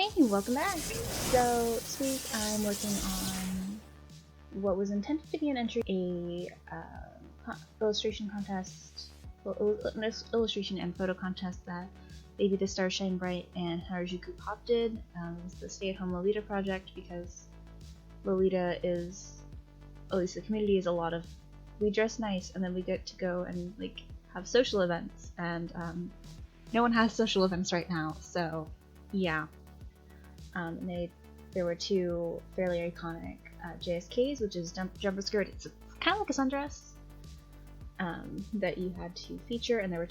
Hey, welcome back! So, this week I'm working on what was intended to be an entry, illustration contest, illustration and photo contest that Baby the Stars Shine Bright and Harajuku Pop did. It was the stay-at-home Lolita project because Lolita is, at least the community is a lot of, we dress nice and then we get to go and like have social events, and no one has social events right now, so yeah. There were two fairly iconic JSKs, which is jumper skirt. It's kind of like a sundress that you had to feature, and there were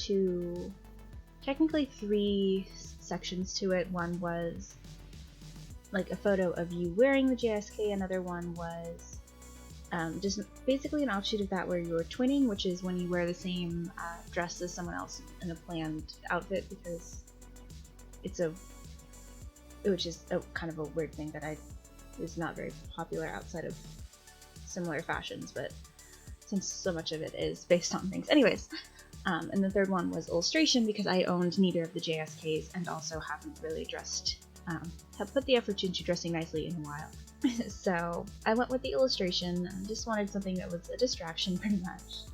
technically three sections to it. One was like a photo of you wearing the JSK. Another one was just basically an offshoot of that where you were twinning, which is when you wear the same dress as someone else in a planned outfit, because which is kind of a weird thing that is not very popular outside of similar fashions, but since so much of it is based on things. Anyways, and the third one was illustration, because I owned neither of the JSKs and also haven't really have put the effort into dressing nicely in a while. So I went with the illustration. I just wanted something that was a distraction, pretty much.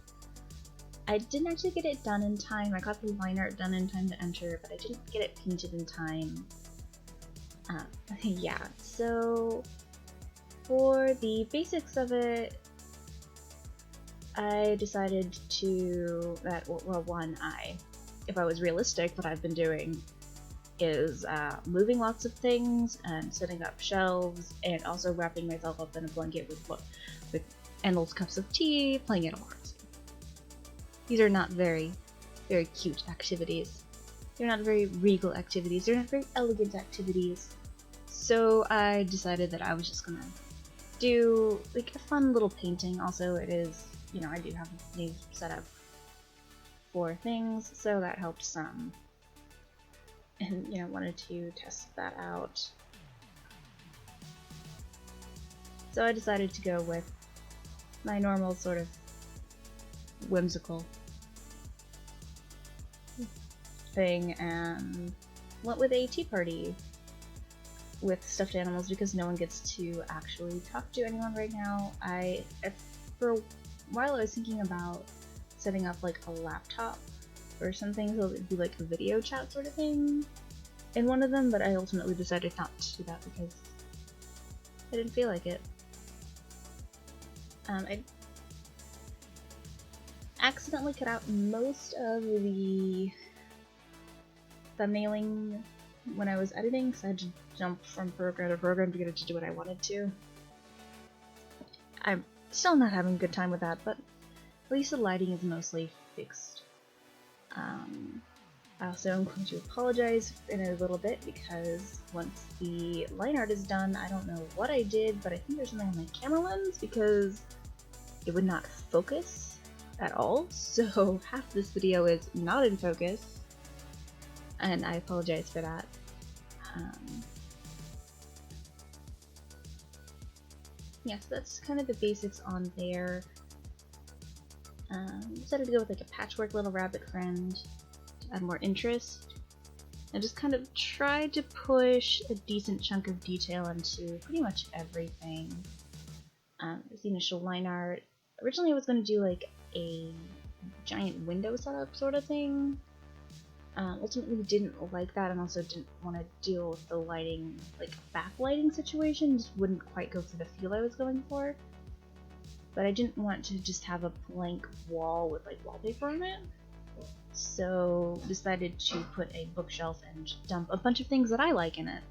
I didn't actually get it done in time. I got the line art done in time to enter, but I didn't get it painted in time. Yeah, so for the basics of it, I decided if I was realistic, what I've been doing is moving lots of things and setting up shelves, and also wrapping myself up in a blanket with endless cups of tea, playing Animal Crossing. These are not very, very cute activities. They're not very regal activities. They're not very elegant activities. So I decided that I was just gonna do like a fun little painting. Also, it is, I do have these set up for things, so that helps some. And wanted to test that out. So I decided to go with my normal sort of whimsical thing and went with a tea party with stuffed animals, because no one gets to actually talk to anyone right now. For a while I was thinking about setting up like a laptop or something, so it'd be like a video chat sort of thing in one of them, but I ultimately decided not to do that because I didn't feel like it. I accidentally cut out most of the thumbnailing when I was editing, so I had to jump from program to program to get it to do what I wanted to. I'm still not having a good time with that, but at least the lighting is mostly fixed. I also am going to apologize in a little bit, because once the line art is done, I don't know what I did, but I think there's something on my camera lens, because it would not focus at all, so half this video is not in focus, and I apologize for that. Yeah, so that's kind of the basics on there. Decided to go with like a patchwork little rabbit friend to add more interest. I just kind of tried to push a decent chunk of detail into pretty much everything. The initial line art. Originally I was going to do like a giant window setup sort of thing. Ultimately didn't like that, and also didn't want to deal with the lighting, like backlighting situation. Just wouldn't quite go for the feel I was going for. But I didn't want to just have a blank wall with like wallpaper on it. So decided to put a bookshelf and dump a bunch of things that I like in it.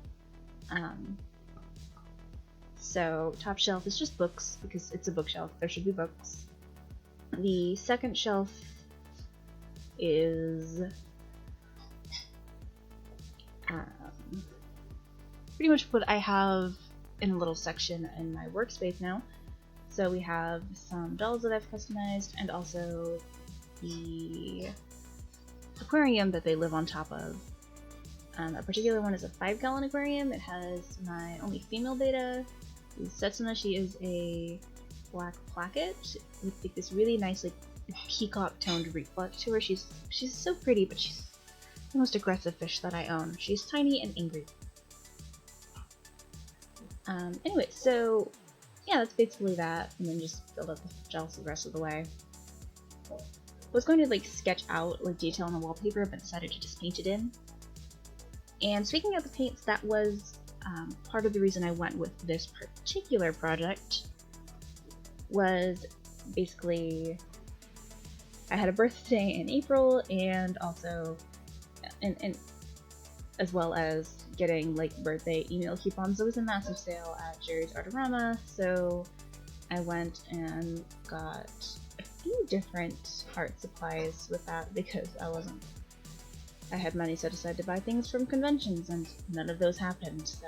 So top shelf is just books, because it's a bookshelf, there should be books. The second shelf is pretty much what I have in a little section in my workspace now. So we have some dolls that I've customized, and also the aquarium that they live on top of. A particular one is a 5-gallon aquarium. It has my only female beta, Setsuna. She is a black placket with like this really nice like peacock toned reflex to her. She's so pretty, but she's the most aggressive fish that I own. She's tiny and angry. Anyway, so yeah, that's basically that, and then just build up the gels the rest of the way. I was going to like sketch out like detail on the wallpaper, but decided to just paint it in. And speaking of the paints, that was part of the reason I went with this particular project. Was basically I had a birthday in April, and also and as well as getting like birthday email coupons. There was a massive sale at Jerry's Artorama, so I went and got a few different art supplies with that because I had money set aside to buy things from conventions, and none of those happened, so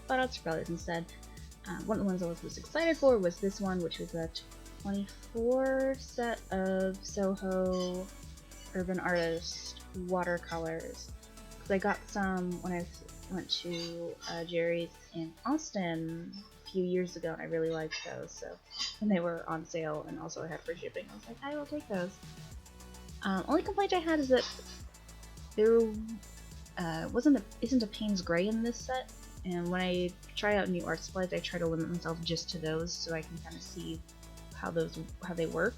bought art supplies instead. One of the ones I was most excited for was this one, which was a 24 set of Soho Urban Artist watercolors. Because I got some when I went to Jerry's in Austin a few years ago, and I really liked those. So when they were on sale and also I had free shipping, I was like, I will take those. Only complaint I had is that there isn't a Payne's Gray in this set, and when I try out new art supplies, I try to limit myself just to those so I can kind of see how they work.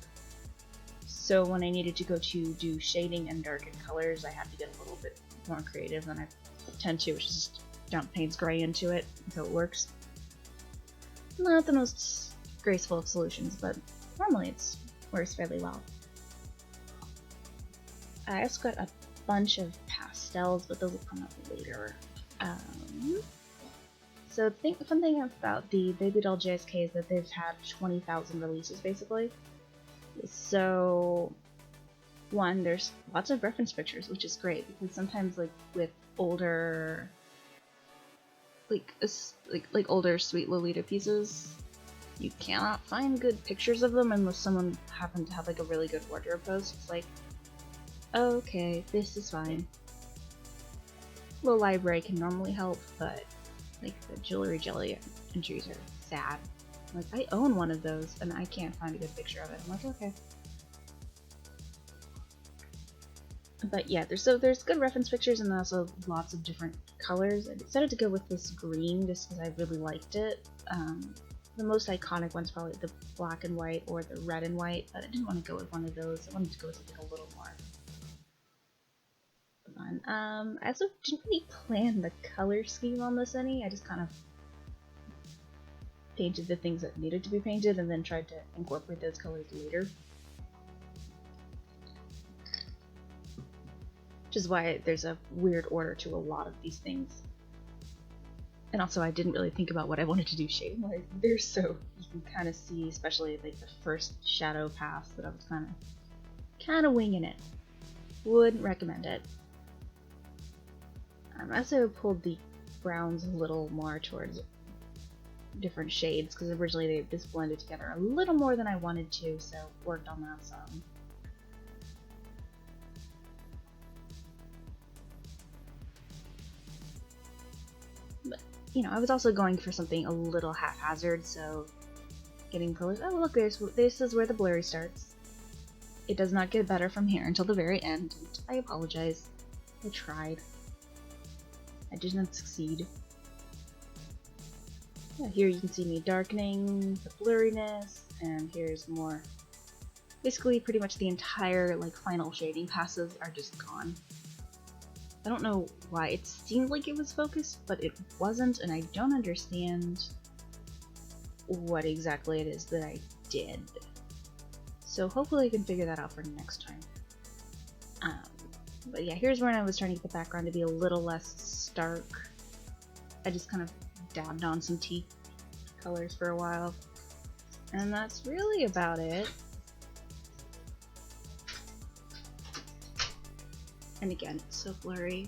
So when I needed to go to do shading and darken colors, I had to get a little bit more creative than I tend to, which is just dump Payne's Gray into it until it works. Not the most graceful of solutions, but normally it works fairly well. I also got a bunch of pastels, but those will come up later. So the fun thing about the Baby Doll JSK is that they've had 20,000 releases, basically. So, one, there's lots of reference pictures, which is great, because sometimes, like, with older, like older Sweet Lolita pieces, you cannot find good pictures of them unless someone happened to have, like, a really good wardrobe post. It's like, okay, this is fine. The library can normally help, but like the Jewelry Jelly entries are sad. Like, I own one of those and I can't find a good picture of it. I'm like, okay. But yeah, there's good reference pictures and also lots of different colors. I decided to go with this green just because I really liked it. The most iconic one's probably the black and white or the red and white, but I didn't want to go with one of those. I wanted to go with something a little more fun. I also didn't really plan the color scheme on this any. I just kind of painted the things that needed to be painted and then tried to incorporate those colors later. Which is why there's a weird order to a lot of these things. And also I didn't really think about what I wanted to do shading wise either, so you can kind of see, especially like the first shadow pass, that I was kind of winging it. Wouldn't recommend it. I also pulled the browns a little more towards different shades, because originally they just blended together a little more than I wanted to, so worked on that some. But, you know, I was also going for something a little haphazard, so getting colors. Oh, look, this is where the blurry starts. It does not get better from here until the very end. I apologize. I tried. I did not succeed. Yeah, here you can see me darkening the blurriness, and here's more. Basically, pretty much the entire like final shading passes are just gone. I don't know why. It seemed like it was focused, but it wasn't, and I don't understand what exactly it is that I did. So hopefully I can figure that out for next time. But yeah, here's when I was trying to get the background to be a little less stark. I just kind of dabbed on some tea colors for a while. And that's really about it. And again, it's so blurry.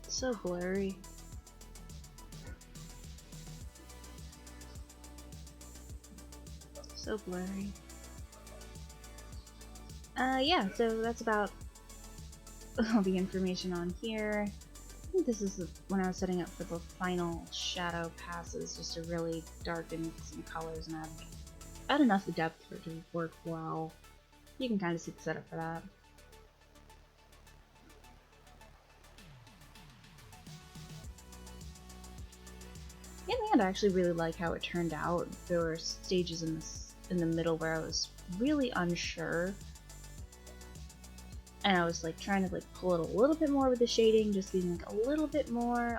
So blurry. So blurry. Yeah, so that's about all the information on here. I think this is when I was setting up for the final shadow passes, just to really darken some colors and add enough depth for it to work well. You can kind of see the setup for that. the end, I actually really like how it turned out. There were stages in the middle where I was really unsure, and I was like trying to like pull it a little bit more with the shading, just being like a little bit more,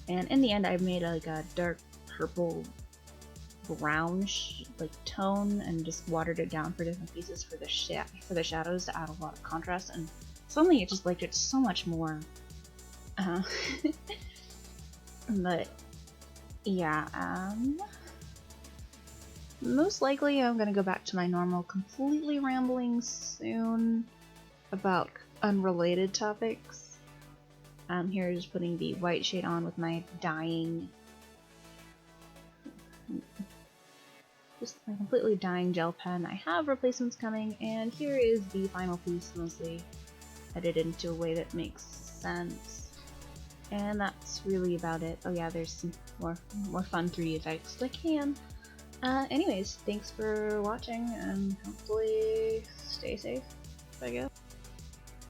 and in the end I made like a dark purple brown like tone and just watered it down for different pieces for the shadows to add a lot of contrast, and suddenly it just liked it so much more. But yeah, most likely I'm gonna go back to my normal completely rambling soon about unrelated topics. I'm here just putting the white shade on with my dying, just my completely dying gel pen. I have replacements coming, and here is the final piece, mostly edited into a way that makes sense. And that's really about it. Oh yeah, there's some more fun 3D effects that I can. Anyways, thanks for watching, and hopefully stay safe, I guess.